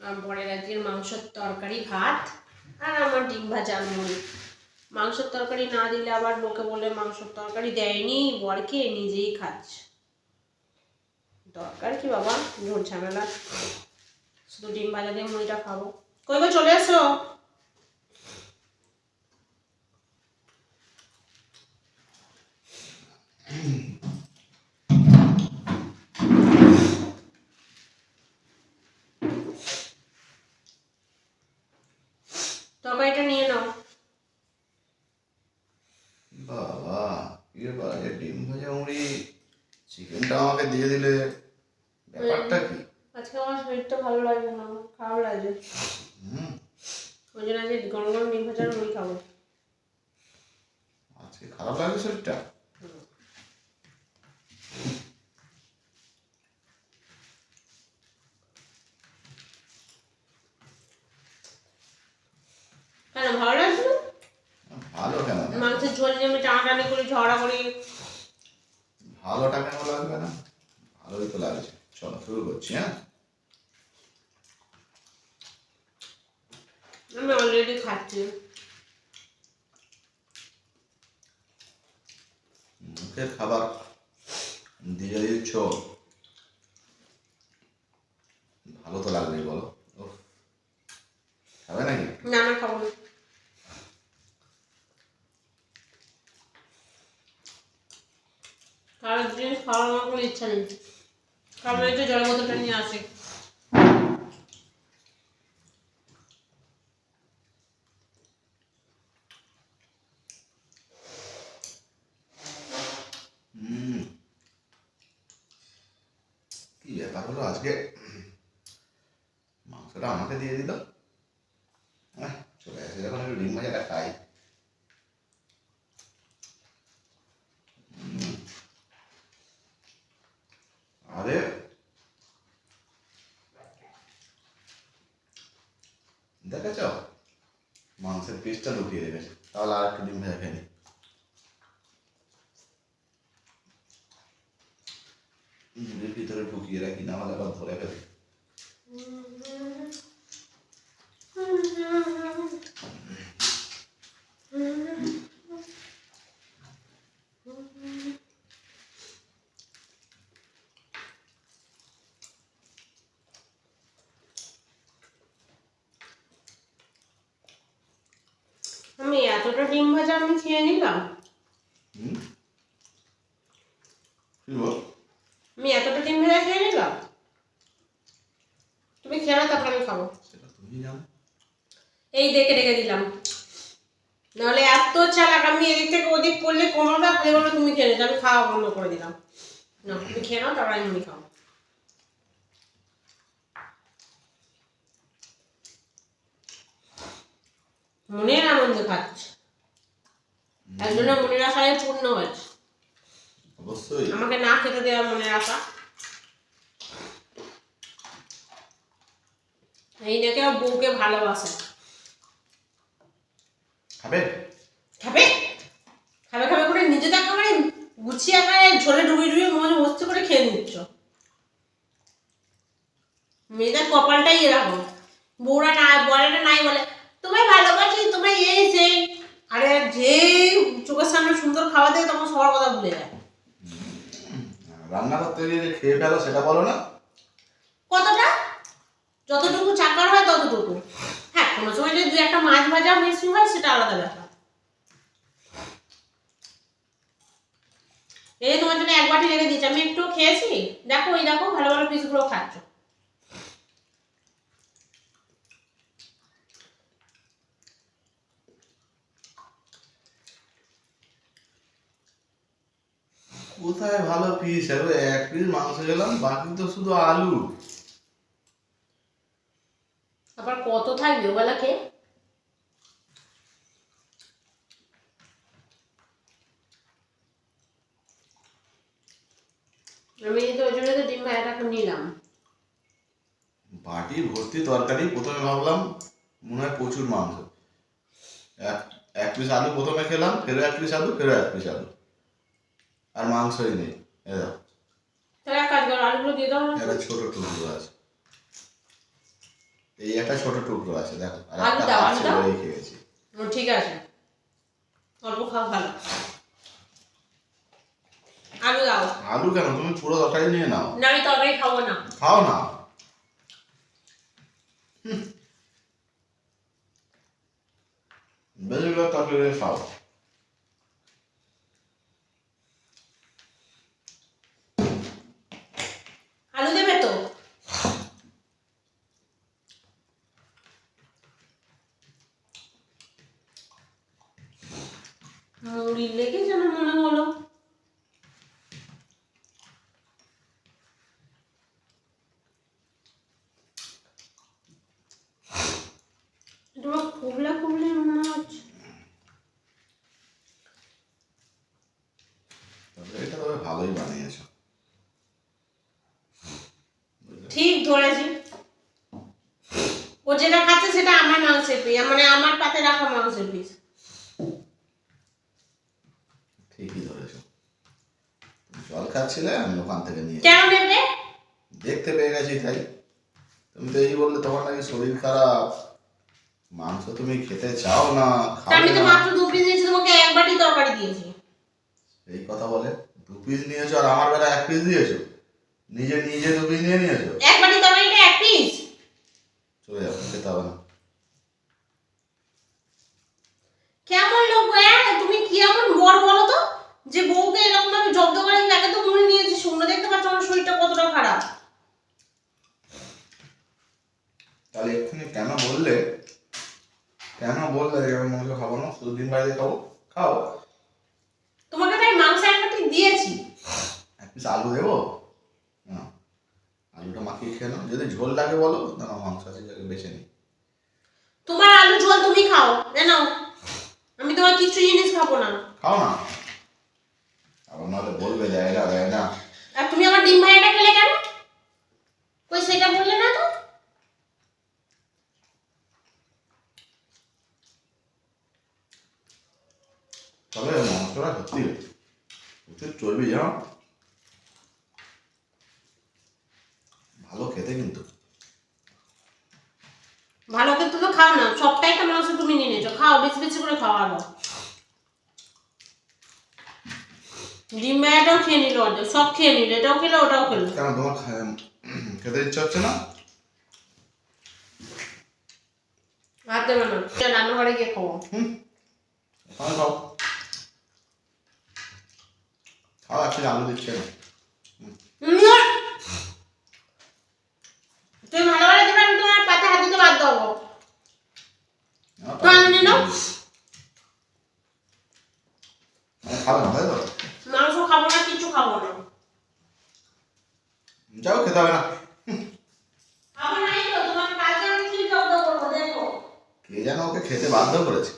বরের আজকের মাংসের তরকারি ভাত আর আমার ডিম ভাজা মুড়ি। মাংসের তরকারি না দিলে আবার লোকে বলে মাংসের তরকারি দেয়নি বরকে, নিজেই খাচ্ছে। দরকার কি বাবা ঝোল ঝামেলা, শুধু ডিম ভাজা দিয়ে মুড়িটা খাবো। কই গো চলে এসো। তরকারিটা নিয়ে নাও। বাবা আজকে ডিম ভাজা মুড়ি, চিকেনটা আমাকে দিয়ে দিলে, ব্যাপারটা কি? আজকে আমার শরীরটা ভালো লাগছে না, খারাপ লাগছে। ওই জন্য আজকে গরম গরম ডিম ভাজা মুড়ি খাবো। আজকে খারাপ লাগছে শরীরটা? কেন ভালো লাগছে না? ভালো কেন? মাংসের ঝোল নিয়ে আমি টানাটানি করি, ঝগড়া করি। ভালোটা কেন লাগবে না? ভালোই তো লাগছে। চলো শুরু করছি। আমি অলরেডি খাচ্ছি। মুখের খাবার দিয়ে দিচ্ছ, ভালো তো লাগবেই বলো। খাবে নাকি? না না খাবো না। খারাপ জিনিস খাওয়ার আমার কোনো ইচ্ছা নেই। কারণ এই তো জলের বোতলটা নিয়ে আসি। কি ব্যাপার হলো আজকে, মাংসটা আমাকে দিয়ে দিল। চলে আসে যখন একটু ডিম ভাজাটা খাই। আরে দেখেছ, মাংসের পিসটা লুকিয়ে রেখেছে, তাহলে আর একটু ডিম ভেজা খেয়ে নি। মুড়ির ভিতরে ঢুকিয়ে রাখি, না হলে আবার ধরে ফেলে। আমি এতটা ডিম ভাজা আমি খেয়ে নিলাম। আমি এতটা ডিম ভাজা খেয়ে নিলাম। তুমি খেয়ে নাও, তারপর আমি খাবো। সেটা তুমি জানো। এই দেখে রেখে দিলাম, নাহলে এত চালাক আমি এদিক থেকে ওদিক করলে কোনোটা খালি বলো তুমি খেয়ে নিতে, আমি খাওয়া বন্ধ করে দিলাম। না তুমি খেয়ে নাও, তারপর আমি খাবো। মনের আনন্দে খাচ্ছে, একজনের মনের আশায় পূর্ণ হয়েছে। অবশ্যই আমাকে না খেতে দেওয়া মনের আশা। এই নাকি বউকে ভালোবাসে। খাবে খাবে খাবে খাবে করে নিজে তো একেবারে গুছিয়ে একেবারে ঝোলে ডুবিয়ে ডুবিয়ে মনে মস্তি করে খেয়ে নিচ্ছ। মেয়েদের কপালটাই এরকম, বউরা নাই বরেরা নাই বলে তোমায় ভালোবাসি, তোমায় এই সেই, আরে যে চোখের সামনে সুন্দর খাওয়া দেয় তখন সবার কথা ভুলে যায়। রান্না করতে গিয়ে যে খেয়ে ফেলো সেটা বলো না। কতটা, যতটুকু চাকার হয় ততটুকু। হ্যাঁ কোনো সময় যদি 2-1 মাছ ভাজা মিশিং হয় সেটা আলাদা ব্যাপার। এই তোমার জন্য 1 বাটি রেখে দিয়েছি, আমি একটু খেয়েছি। দেখো ওই দেখো ভালো ভালো পিসগুলো খাচ্ছ। কোথায় ভালো পিস, এক পিস মাংস খেলাম, বাকি তো শুধু আলু। আবার কত থাকবে ওবেলা খেয়ে। আমি তো ওই জন্য তো ডিম ভাজাটা নিলাম। বাটি ভর্তি তরকারি, প্রথমে ভাবলাম মনে হয় প্রচুর মাংস। এক পিস আলু প্রথমে খেলাম, ফেরো 1 পিস আলু, ফেরো 1 পিস আলু, আর মাংসই নেই। তাহলে এক কাজ করো, আলুগুলো দিয়ে দাও। একটা ছোট টুকরো আছে, এই একটা ছোট টুকরো আছে দেখো, আর আলু একটা দাও, হাত আলু ছিল দাও। এই খেয়েছি। ঠিক আছে, অল্প খাও, ভালো। আলু দাও। আলু কেন, তুমি পুরো তরকারি নিয়ে নাও। না, আমি তরকারি খাবো না। খাও না। বেশিরভাগ তরকারি খাও। আলু দেবে তো? মুড়ি লেগে যেন মনে হলো। তোমার কুবলা কুবলি মনে হচ্ছে। এটা তবে ভালোই বানিয়েছো। ঠিক ধরেছি। ও যেটা খাচ্ছে সেটা আমার মাংসের পিস, মানে আমার পাতে রাখা মাংসের পিস। ঠিকই ধরেছো। তুমি জল খাচ্ছিলে, আমি ওখান থেকে নিয়ে কেন নেবে? দেখতে পেয়ে গেছি তাই। তুমি তো এই বললে তোমার নাকি শরীর খারাপ, মাংস তুমি খেতে চাও না, তা আমি খাবে তো না। মাত্র 2 পিস দিয়েছি, তোমাকে 1 বাটি তরকারি দিয়েছি। এই কথা বলে 2 পিস নিয়েছো আর আমার বেলা 1 পিস দিয়েছো। নিজে নিজে 2 পিস নিয়ে নিয়েছো। 1 বাটি তরকারিটা 1 পিস। চলে যাও, খেতে হবে না। কেমন লোক গো? তুমি কি এমন বড় বলো তো, যে বউকে এরকম ভাবে জব্দ করে তাকে তো মুড়ি নিয়েছি, শুনে দেখতে পাচ্ছ আমার শরীরটা কতটা খারাপ। তাহলে এক্ষুনি কেন বললে যে আমি মাংস খাবো না, শুধু ডিম ভাজি খাবো? খাও। তোমাকে তাই মাংস 1 বাটি দিয়েছি। 1 পিস আলু দেবো না, আলুটা মাখিয়ে খেয়ে নাও। যদি ঝোল লাগে বলো, না মাংস আছে যাকে বেছে নিই। তোমার আলু ঝোল তুমি খাও, জানো আমি তোমার কিছু জিনিস খাবো না। খাও না, আবার নাহলে বলবে দেয় না। আর তুমি আমার ডিম ভাইটা খেলে কেন? কই সেটা বললে না তো। তবে মাংসটা সত্যি প্রচুর চর্বি, জানো, ভালো খেতে কিন্তু। ভালো কিন্তু তো খাও না, সবটাই তো মাংস তুমি নিয়ে নিয়েছো, খাও বেশি বেশি করে খাও। আরো ডিম ভাইটাও খেয়ে নিল, সব খেয়ে নিল, এটাও খেলো ওটাও খেলো। কেন তোমার খেতে ইচ্ছা হচ্ছে না? ভাত দেবে না, রান্নাঘরে গিয়ে খাবো। ওখানে খাও। খাও, actually আলু দিচ্ছে না। তুমি ভালো করে দেবে, আমি তোমার পাতে হাত দিতে বাধ্য হবো। আমার তো আলু নিয়ে নাও। খাবে না তাই তো? মাংস খাবো না, কিছু খাবো না। যাও, খেতে হবে না। আমার নাই তো, তোমাকে কালকে আমি কি জব্দ করবো দেখো। কে যেন ওকে খেতে বাধ্য করেছে।